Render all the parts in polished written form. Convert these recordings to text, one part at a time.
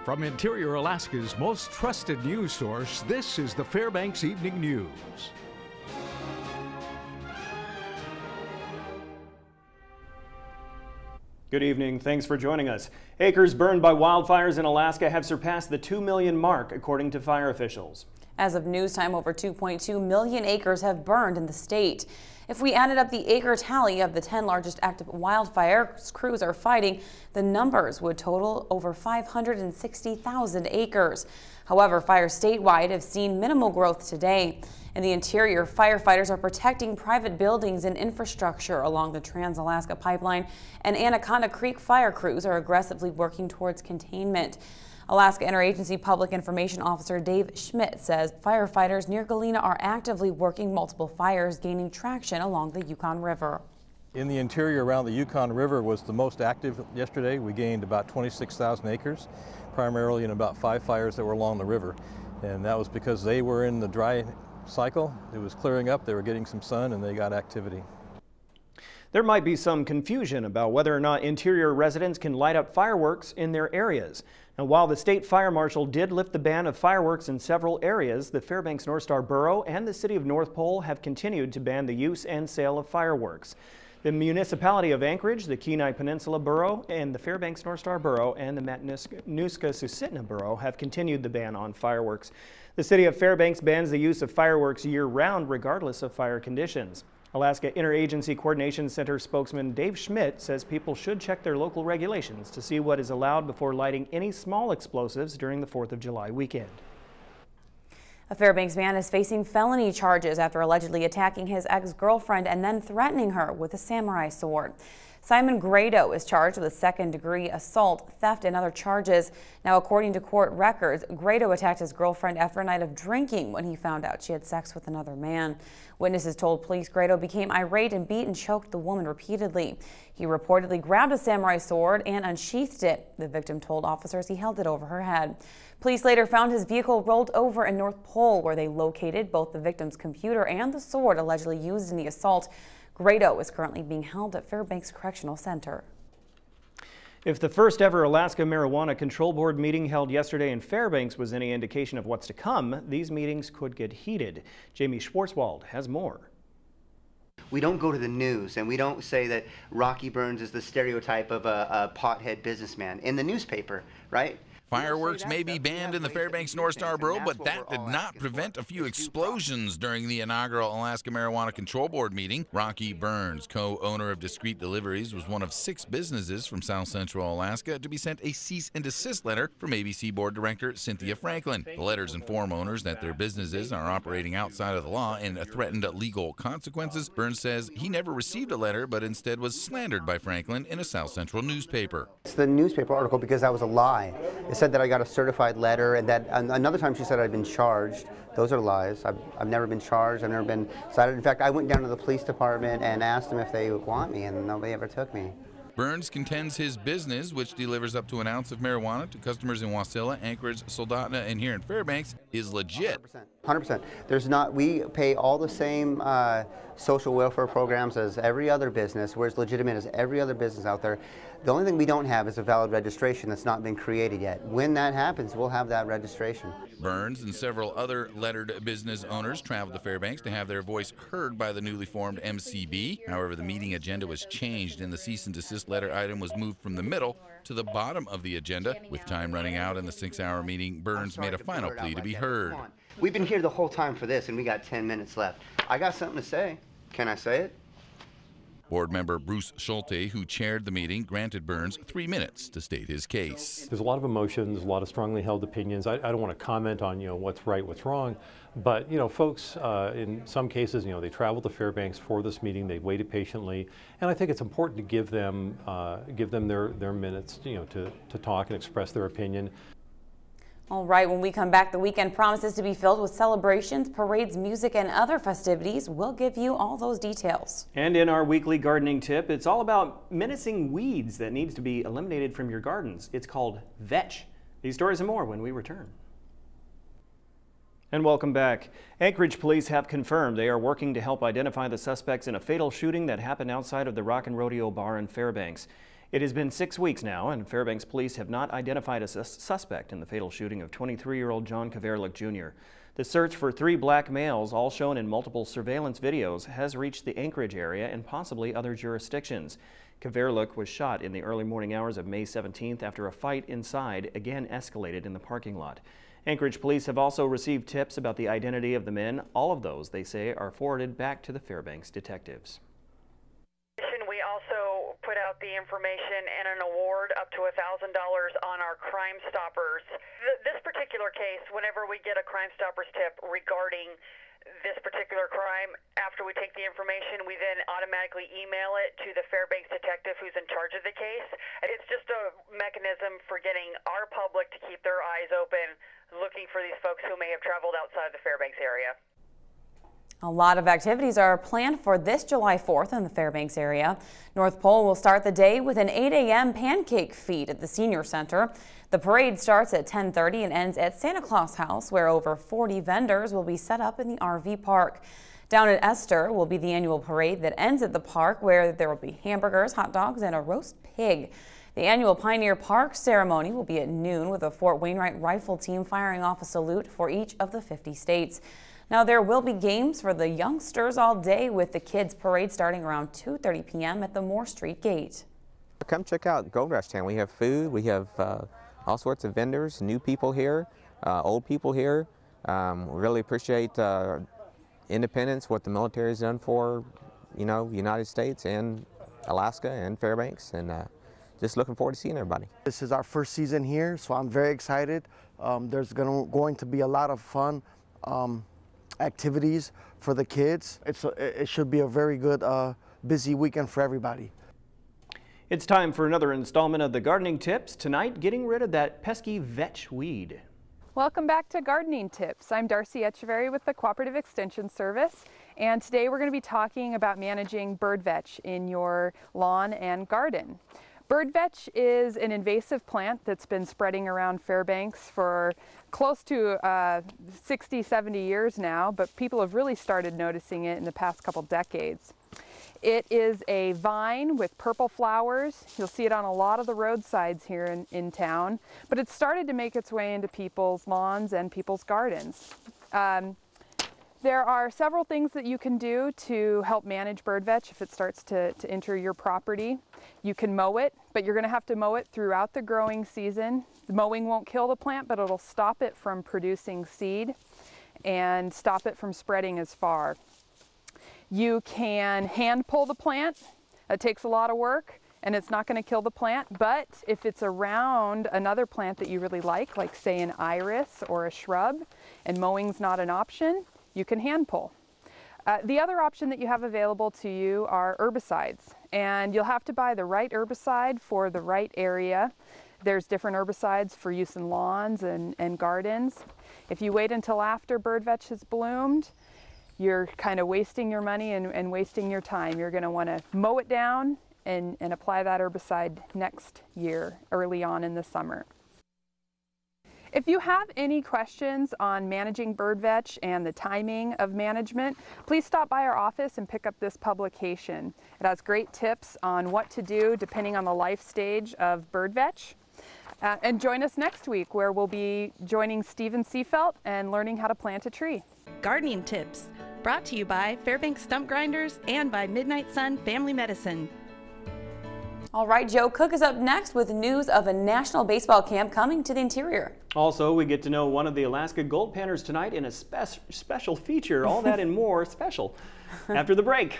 From Interior Alaska's most trusted news source, this is the Fbx Evening News. Good evening. Thanks for joining us. Acres burned by wildfires in Alaska have surpassed the 2 million mark, according to fire officials. As of news time, over 2.2 million acres have burned in the state. If we added up the acre tally of the 10 largest active wildfires crews are fighting, the numbers would total over 560,000 acres. However, fires statewide have seen minimal growth today. In the interior, firefighters are protecting private buildings and infrastructure along the Trans-Alaska Pipeline, and Anaconda Creek fire crews are aggressively working towards containment. Alaska Interagency Public Information Officer Dave Schmidt says firefighters near Galena are actively working multiple fires, gaining traction along the Yukon River. In the interior around the Yukon River was the most active yesterday. We gained about 26,000 acres, primarily in about 5 fires that were along the river. And that was because they were in the dry cycle. It was clearing up, they were getting some sun, and they got activity. There might be some confusion about whether or not interior residents can light up fireworks in their areas. Now, while the state fire marshal did lift the ban of fireworks in several areas, the Fairbanks North Star Borough and the city of North Pole have continued to ban the use and sale of fireworks. The municipality of Anchorage, the Kenai Peninsula Borough, and the Fairbanks North Star Borough and the Matanuska-Susitna Borough have continued the ban on fireworks. The city of Fairbanks bans the use of fireworks year-round regardless of fire conditions. Alaska Interagency Coordination Center spokesman Dave Schmidt says people should check their local regulations to see what is allowed before lighting any small explosives during the 4th of July weekend. A Fairbanks man is facing felony charges after allegedly attacking his ex-girlfriend and then threatening her with a samurai sword. Simon Grado is charged with a second-degree assault, theft, and other charges. Now, according to court records, Grado attacked his girlfriend after a night of drinking when he found out she had sex with another man. Witnesses told police Grado became irate and beat and choked the woman repeatedly. He reportedly grabbed a samurai sword and unsheathed it. The victim told officers he held it over her head. Police later found his vehicle rolled over in North Pole, where they located both the victim's computer and the sword allegedly used in the assault. Grado is currently being held at Fairbanks Correctional Center. If the first ever Alaska Marijuana Control Board meeting held yesterday in Fairbanks was any indication of what's to come, these meetings could get heated. Jamie Schwartzwald has more. We don't go to the news and we don't say that Rocky Burns is the stereotype of a pothead businessman in the newspaper, right? Fireworks may be banned in the Fairbanks North Star Borough, but that did not prevent a few explosions during the inaugural Alaska Marijuana Control Board meeting. Rocky Burns, co-owner of Discreet Deliveries, was one of 6 businesses from South Central Alaska to be sent a cease and desist letter from ABC Board Director Cynthia Franklin. The letters inform owners that their businesses are operating outside of the law and threatened legal consequences. Burns says he never received a letter, but instead was slandered by Franklin in a South Central newspaper. It's the newspaper article because that was a lie. It said that I got a certified letter, and that another time she said I'd been charged. Those are lies. I've never been charged. I've never been cited. In fact, I went down to the police department and asked them if they want me, and nobody ever took me. Burns contends his business, which delivers up to an ounce of marijuana to customers in Wasilla, Anchorage, Soldotna, and here in Fairbanks, is legit. 100%. There's not. We pay all the same social welfare programs as every other business. We're as legitimate as every other business out there. The only thing we don't have is a valid registration that's not been created yet. When that happens, we'll have that registration. Burns and several other lettered business owners traveled to Fairbanks to have their voice heard by the newly formed MCB. However, the meeting agenda was changed and the cease and desist letter item was moved from the middle to the bottom of the agenda. With time running out in the 6-hour meeting, Burns made a final plea to be heard. We've been here the whole time for this, and we got 10 minutes left. I got something to say. Can I say it? Board member Bruce Schulte, who chaired the meeting, granted Burns 3 minutes to state his case. There's a lot of emotions, a lot of strongly held opinions. I don't want to comment on, what's right, what's wrong, but, folks, in some cases, they traveled to Fairbanks for this meeting. They waited patiently, and I think it's important to give them their minutes, to talk and express their opinion. All right, when we come back, the weekend promises to be filled with celebrations, parades, music, and other festivities. We'll give you all those details. And in our weekly gardening tip, it's all about menacing weeds that needs to be eliminated from your gardens. It's called vetch. These stories and more when we return. And welcome back. Anchorage police have confirmed they are working to help identify the suspects in a fatal shooting that happened outside of the Rock and Rodeo Bar in Fairbanks. It has been 6 weeks now, and Fairbanks police have not identified a suspect in the fatal shooting of 23-year-old John Kverlik Jr. The search for 3 black males, all shown in multiple surveillance videos, has reached the Anchorage area and possibly other jurisdictions. Kverlik was shot in the early morning hours of May 17th after a fight inside again escalated in the parking lot. Anchorage police have also received tips about the identity of the men. All of those, they say, are forwarded back to the Fairbanks detectives. We also put out the information and an award up to $1,000 on our Crime Stoppers. This particular case, whenever we get a Crime Stoppers tip regarding this particular crime, after we take the information, we then automatically email it to the Fairbanks detective who's in charge of the case. It's just a mechanism for getting our public to keep their eyes open, looking for these folks who may have traveled outside of the Fairbanks area. A lot of activities are planned for this July 4th in the Fairbanks area. North Pole will start the day with an 8 a.m. pancake feed at the Senior Center. The parade starts at 10:30 and ends at Santa Claus House, where over 40 vendors will be set up in the RV park. Down at Esther will be the annual parade that ends at the park, where there will be hamburgers, hot dogs, and a roast pig. The annual Pioneer Park ceremony will be at noon, with a Fort Wainwright rifle team firing off a salute for each of the 50 states. Now, there will be games for the youngsters all day, with the kids parade starting around 2:30 p.m. at the Moore Street Gate. Come check out Gold Rush Town. We have food, we have all sorts of vendors, new people here, old people here. We really appreciate independence, what the military has done for, the United States and Alaska and Fairbanks, and just looking forward to seeing everybody. This is our first season here, so I'm very excited. There's going to be a lot of fun activities for the kids. It should be a very good, busy weekend for everybody. It's time for another installment of the Gardening Tips. Tonight, getting rid of that pesky vetch weed. Welcome back to Gardening Tips. I'm Darcy Echeverry with the Cooperative Extension Service, and today we're going to be talking about managing bird vetch in your lawn and garden. Bird vetch is an invasive plant that's been spreading around Fairbanks for close to 60, 70 years now, but people have really started noticing it in the past couple decades. It is a vine with purple flowers. You'll see it on a lot of the roadsides here in town, but it's started to make its way into people's lawns and people's gardens. There are several things that you can do to help manage bird vetch if it starts to enter your property. You can mow it, but you're going to have to mow it throughout the growing season. The mowing won't kill the plant, but it'll stop it from producing seed and stop it from spreading as far. You can hand pull the plant. It takes a lot of work and it's not going to kill the plant, but if it's around another plant that you really like say an iris or a shrub, and mowing's not an option, you can hand pull. The other option that you have available to you are herbicides, and you'll have to buy the right herbicide for the right area. There's different herbicides for use in lawns and gardens. If you wait until after bird vetch has bloomed, you're kind of wasting your money and wasting your time. You're going to want to mow it down and apply that herbicide next year, early on in the summer. If you have any questions on managing bird vetch and the timing of management, please stop by our office and pick up this publication. It has great tips on what to do depending on the life stage of bird vetch. And join us next week, where we'll be joining Stephen Seafelt and learning how to plant a tree. Gardening Tips, brought to you by Fairbanks Stump Grinders and by Midnight Sun Family Medicine. All right, Joe Cook is up next with news of a national baseball camp coming to the interior. Also, we get to know one of the Alaska Gold Panners tonight in a special feature. All that and more special after the break.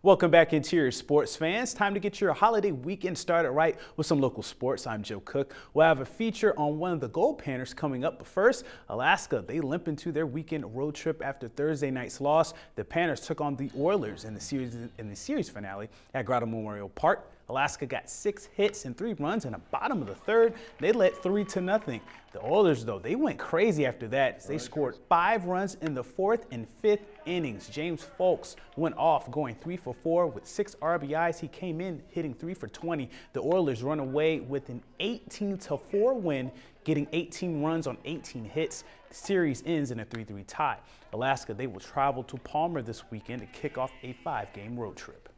Welcome back, Interior Sports fans. Time to get your holiday weekend started right with some local sports. I'm Joe Cook. We'll have a feature on one of the Gold Panners coming up. But first, Alaska, they limp into their weekend road trip after Thursday night's loss. The Panners took on the Oilers in the series finale at Grotto Memorial Park. Alaska got 6 hits and 3 runs in the bottom of the third. They led 3-0. The Oilers, though, they went crazy after that as they scored 5 runs in the 4th and 5th innings. James Folks went off going 3 for 4 with 6 RBIs. He came in hitting 3 for 20. The Oilers run away with an 18-4 win, getting 18 runs on 18 hits. The series ends in a 3-3 tie. Alaska, they will travel to Palmer this weekend to kick off a 5-game road trip.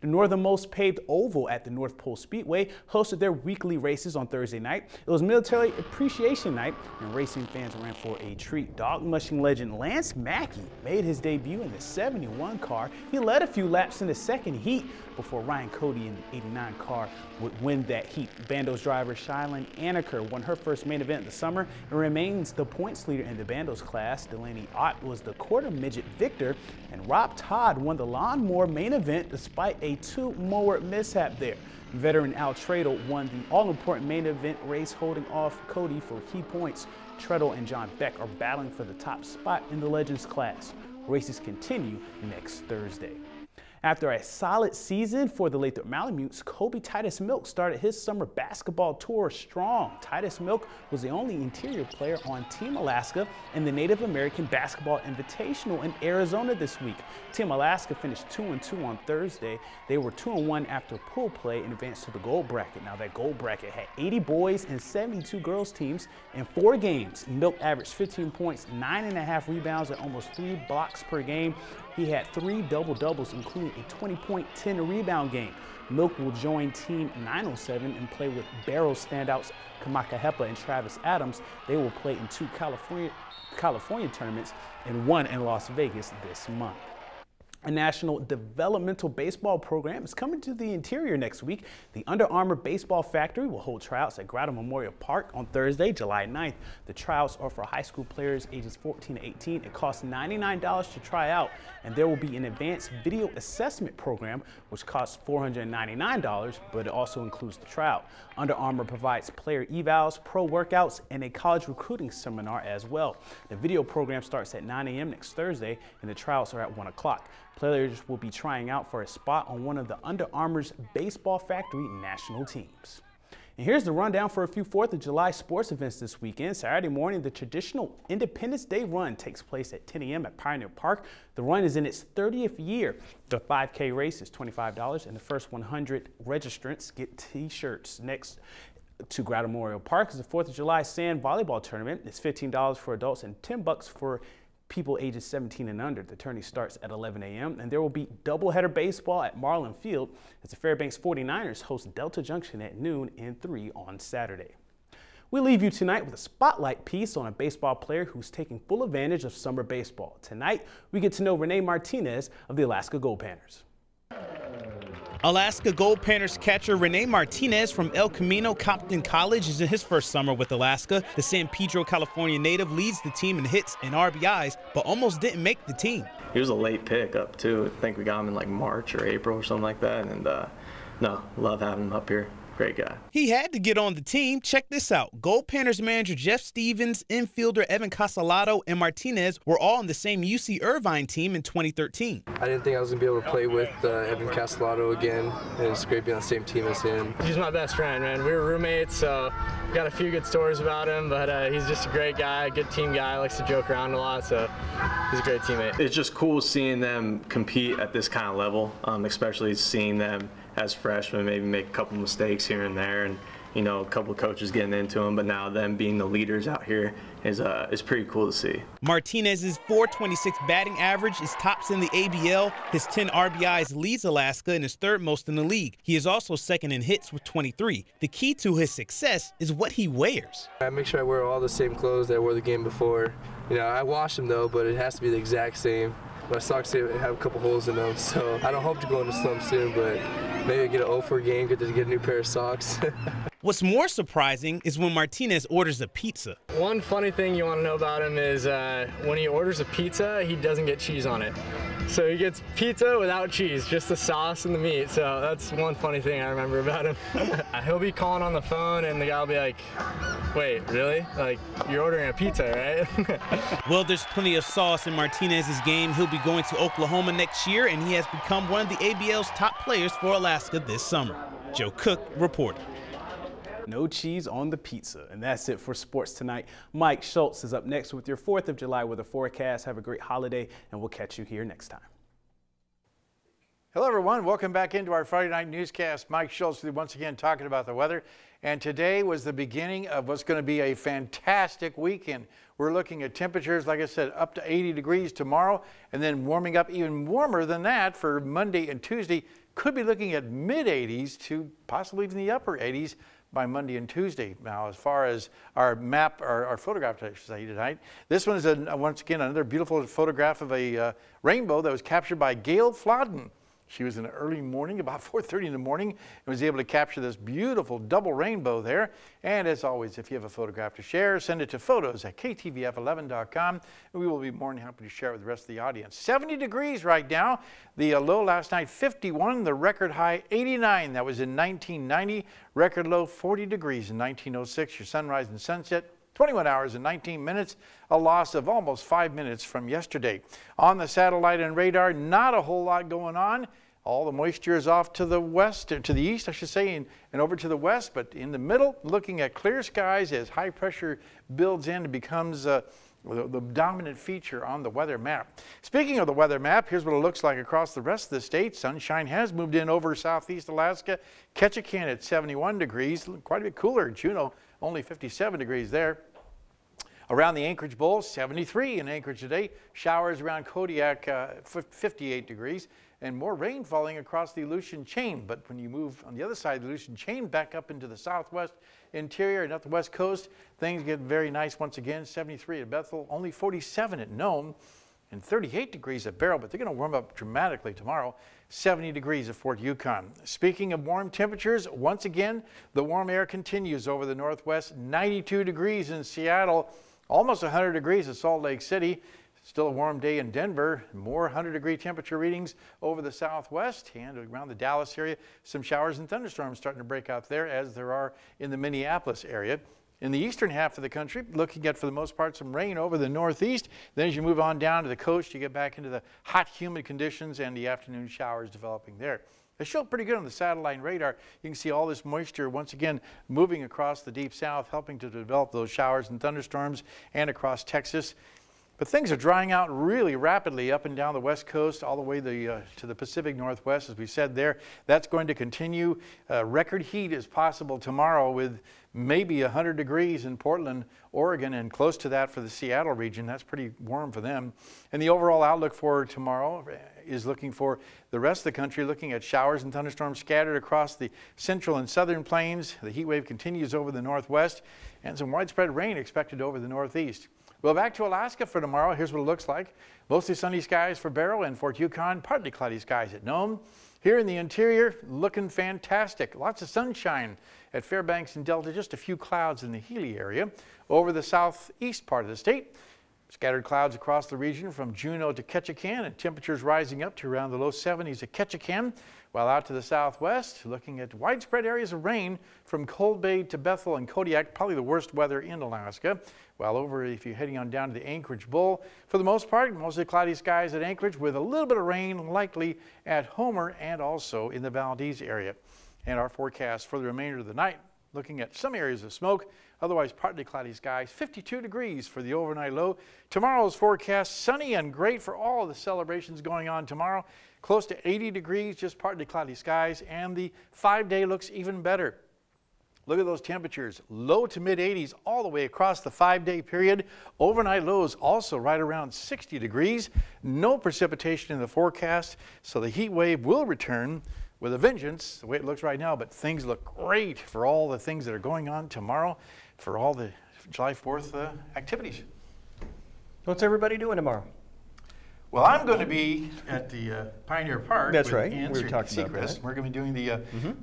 The northernmost paved oval at the North Pole Speedway hosted their weekly races on Thursday night. It was Military Appreciation Night, and racing fans ran for a treat. Dog mushing legend Lance Mackey made his debut in the 71 car. He led a few laps in the second heat before Ryan Cody in the 89 car would win that heat. Bandos driver Shylin Anaker won her first main event of the summer and remains the points leader in the Bandos class. Delaney Ott was the quarter midget victor, and Rob Todd won the lawnmower main event despite a 2-mower mishap there. Veteran Al Treadle won the all-important main event race, holding off Cody for key points. Treadle and John Beck are battling for the top spot in the Legends class. Races continue next Thursday. After a solid season for the Lathrop Malamutes, Kobe Titus Milk started his summer basketball tour strong. Titus Milk was the only interior player on Team Alaska in the Native American Basketball Invitational in Arizona this week. Team Alaska finished 2-2 on Thursday. They were 2-1 after pool play and advanced to the gold bracket. Now that gold bracket had 80 boys and 72 girls teams in 4 games. Milk averaged 15 points, 9.5 rebounds, and almost 3 blocks per game. He had 3 double-doubles, including a 20-point, 10-rebound game. Milk will join Team 907 and play with Barrow standouts Kamaka Hepa and Travis Adams. They will play in 2 California tournaments and 1 in Las Vegas this month. A national developmental baseball program is coming to the interior next week. The Under Armour Baseball Factory will hold tryouts at Grotto Memorial Park on Thursday, July 9th. The tryouts are for high school players ages 14 to 18. It costs $99 to try out, and there will be an advanced video assessment program, which costs $499, but it also includes the tryout. Under Armour provides player evals, pro workouts, and a college recruiting seminar as well. The video program starts at 9 a.m. next Thursday, and the tryouts are at 1 o'clock. Players will be trying out for a spot on one of the Under Armour's Baseball Factory national teams. And here's the rundown for a few 4th of July sports events this weekend. Saturday morning, the traditional Independence Day run takes place at 10 a.m. at Pioneer Park. The run is in its 30th year. The 5K race is $25, and the first 100 registrants get T-shirts. Next to Grotto Memorial Park is the 4th of July Sand Volleyball Tournament. It's $15 for adults and $10 for people ages 17 and under. The tourney starts at 11 a.m. and there will be doubleheader baseball at Marlin Field as the Fairbanks 49ers host Delta Junction at noon and 3 on Saturday. We leave you tonight with a spotlight piece on a baseball player who's taking full advantage of summer baseball. Tonight, we get to know Renee Martinez of the Alaska Gold Panthers. Alaska Gold Panthers catcher Renee Martinez from El Camino Compton College is in his first summer with Alaska. The San Pedro, California native leads the team in hits and RBIs, but almost didn't make the team. He was a late pick up too. I think we got him in like March or April or something like that. And no, love having him up here. Great guy. He had to get on the team. Check this out. Gold Panthers manager Jeff Stevens, infielder Evan Casalado, and Martinez were all on the same UC Irvine team in 2013. I didn't think I was going to be able to play with Evan Casalado again, and it's great being on the same team as him. He's my best friend, man. We were roommates, so got a few good stories about him, but he's just a great guy, a good team guy, likes to joke around a lot, so he's a great teammate. It's just cool seeing them compete at this kind of level, especially seeing them as freshmen maybe make a couple mistakes here and there, and a couple of coaches getting into them, but now them being the leaders out here is pretty cool to see. Martinez's .426 batting average is tops in the ABL. His 10 RBIs leads Alaska and is third most in the league. He is also second in hits with 23. The key to his success is what he wears. I make sure I wear all the same clothes that I wore the game before. I wash them though, but it has to be the exact same. My socks have a couple holes in them, so I don't hope to go into slump soon, but maybe get an 0-4 game, get a new pair of socks. What's more surprising is when Martinez orders a pizza. One funny thing you want to know about him is when he orders a pizza, he doesn't get cheese on it. So he gets pizza without cheese, just the sauce and the meat. So that's one funny thing I remember about him. He'll be calling on the phone and the guy will be like, wait, really? Like, you're ordering a pizza, right? Well, there's plenty of sauce in Martinez's game. He'll be going to Oklahoma next year, and he has become one of the ABL's top players for Alaska this summer. Joe Cook reporting. No cheese on the pizza. And that's it for sports tonight. Mike Schultz is up next with your 4th of July weather forecast. Have a great holiday, and we'll catch you here next time. Hello, everyone. Welcome back into our Friday night newscast. Mike Schultz with you once again talking about the weather. And today was the beginning of what's going to be a fantastic weekend. We're looking at temperatures, like I said, up to 80 degrees tomorrow, and then warming up even warmer than that for Monday and Tuesday. Could be looking at mid-80s to possibly even the upper 80s by Monday and Tuesday. Now, as far as our map, our photograph, I should say, tonight, this one is once again another beautiful photograph of a rainbow that was captured by Gail Flodden. She was in the early morning, about 4:30 in the morning, and was able to capture this beautiful double rainbow there. And as always, if you have a photograph to share, send it to photos@ktvf11.com, and we will be more than happy to share it with the rest of the audience. 70 degrees right now. The low last night, 51. The record high, 89. That was in 1990. Record low, 40 degrees in 1906. Your sunrise and sunset, 21 hours and 19 minutes, a loss of almost 5 minutes from yesterday. On the satellite and radar, not a whole lot going on. All the moisture is off to the west, or to the east, I should say, and over to the west, but in the middle, looking at clear skies as high pressure builds in and becomes the dominant feature on the weather map. Speaking of the weather map, here's what it looks like across the rest of the state. Sunshine has moved in over southeast Alaska. Ketchikan at 71 degrees, quite a bit cooler. Juneau, only 57 degrees there. Around the Anchorage Bowl, 73 in Anchorage today. Showers around Kodiak, 58 degrees. And more rain falling across the Aleutian Chain. But when you move on the other side of the Aleutian Chain back up into the southwest interior and up the west coast, things get very nice once again. 73 at Bethel, only 47 at Nome, and 38 degrees at Barrow. But they're going to warm up dramatically tomorrow. 70 degrees at Fort Yukon. Speaking of warm temperatures, once again, the warm air continues over the northwest. 92 degrees in Seattle, almost 100 degrees at Salt Lake City. Still a warm day in Denver. More 100-degree temperature readings over the southwest and around the Dallas area. Some showers and thunderstorms starting to break out there, as there are in the Minneapolis area. In the eastern half of the country, looking at, for the most part, some rain over the northeast. Then as you move on down to the coast, you get back into the hot, humid conditions and the afternoon showers developing there. They show pretty good on the satellite and radar. You can see all this moisture once again moving across the deep south, helping to develop those showers and thunderstorms, and across Texas. But things are drying out really rapidly up and down the west coast, all the way to the Pacific Northwest, as we said there. That's going to continue. Record heat is possible tomorrow, with maybe 100 degrees in Portland, Oregon, and close to that for the Seattle region. That's pretty warm for them. And the overall outlook for tomorrow is looking for the rest of the country, looking at showers and thunderstorms scattered across the central and southern plains. The heat wave continues over the northwest, and some widespread rain expected over the northeast. Well, back to Alaska for tomorrow. Here's what it looks like. Mostly sunny skies for Barrow and Fort Yukon. Partly cloudy skies at Nome. Here in the interior, looking fantastic. Lots of sunshine at Fairbanks and Delta. Just a few clouds in the Healy area. Over the southeast part of the state, scattered clouds across the region from Juneau to Ketchikan, and temperatures rising up to around the low 70s at Ketchikan. While out to the southwest, looking at widespread areas of rain from Cold Bay to Bethel and Kodiak, probably the worst weather in Alaska. While over, if you're heading on down to the Anchorage Bowl, for the most part, mostly cloudy skies at Anchorage, with a little bit of rain likely at Homer and also in the Valdez area. And our forecast for the remainder of the night, looking at some areas of smoke, otherwise partly cloudy skies, 52 degrees for the overnight low. Tomorrow's forecast, sunny and great for all the celebrations going on tomorrow. Close to 80 degrees, just partly cloudy skies, and the 5-day looks even better. Look at those temperatures, low to mid 80s all the way across the 5-day period. Overnight lows also right around 60 degrees. No precipitation in the forecast, so the heat wave will return with a vengeance, the way it looks right now, but things look great for all the things that are going on tomorrow, for all the July 4th activities. What's everybody doing tomorrow? Well, I'm going to be at the Pioneer Park. That's with right. Ann We were talking about Seacrest. that. We're going to be doing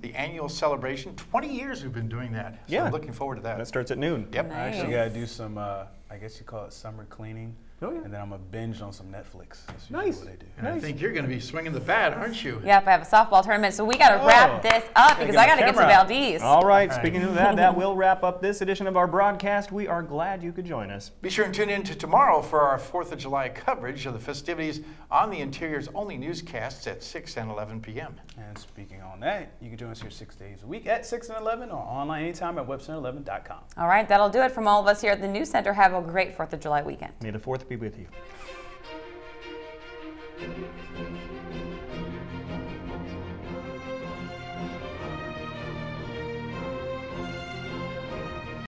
the annual celebration. 20 years we've been doing that. So Yeah. I'm looking forward to that. That starts at noon. Yep. I actually got to do some, I guess you call it summer cleaning. Oh, yeah. And then I'm going to binge on some Netflix. That's Nice. what I do. And I think you're going to be swinging the bat, aren't you? Yep, I have a softball tournament, so we got to wrap this up because I got to get to Valdez. All right, speaking of that, that will wrap up this edition of our broadcast. We are glad you could join us. Be sure and tune in to tomorrow for our 4th of July coverage of the festivities on the Interior's only newscasts at 6 and 11 p.m. And speaking on that, you can join us here 6 days a week at 6 and 11 or online anytime at webcenter11.com. All right, that'll do it from all of us here at the News Center. Have a great 4th of July weekend. May the 4th be with you.